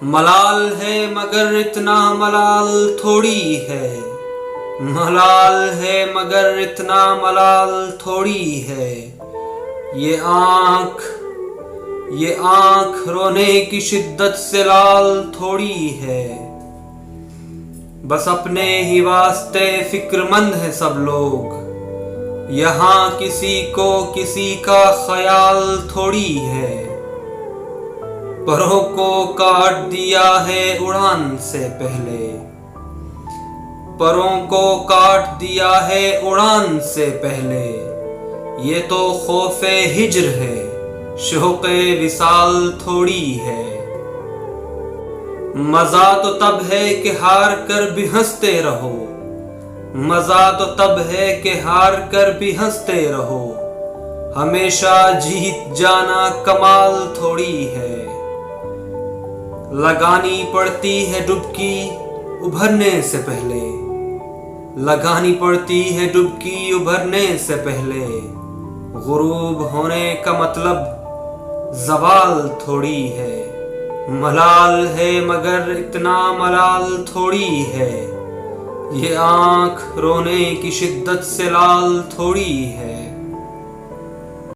ملال ہے مگر اتنا ملال تھوڑی ہے، ملال ہے مگر اتنا ملال تھوڑی ہے۔ یہ آنکھ رونے کی شدت سے لال تھوڑی ہے۔ بس اپنے ہی واسطے فکر مند ہے سب لوگ، یہاں کسی کو کسی کا خیال تھوڑی ہے۔ پروں کو کاٹ دیا ہے اڑان سے پہلے، پروں کو کاٹ دیا ہے اڑان سے پہلے۔ یہ تو خوف ہجر ہے، شوق وصال تھوڑی ہے۔ مزہ تو تب ہے کہ ہار کر بھی ہنستے رہو، مزہ تو تب ہے کہ ہار کر بھی ہنستے رہو۔ ہمیشہ جیت جانا کمال تھوڑی ہے۔ لگانی پڑتی ہے ڈبکی ابھرنے سے پہلے، لگانی پڑتی ہے ڈبکی ابھرنے سے پہلے۔ غروب ہونے کا مطلب زوال تھوڑی ہے۔ ملال ہے مگر اتنا ملال تھوڑی ہے۔ یہ آنکھ رونے کی شدت سے لال تھوڑی ہے۔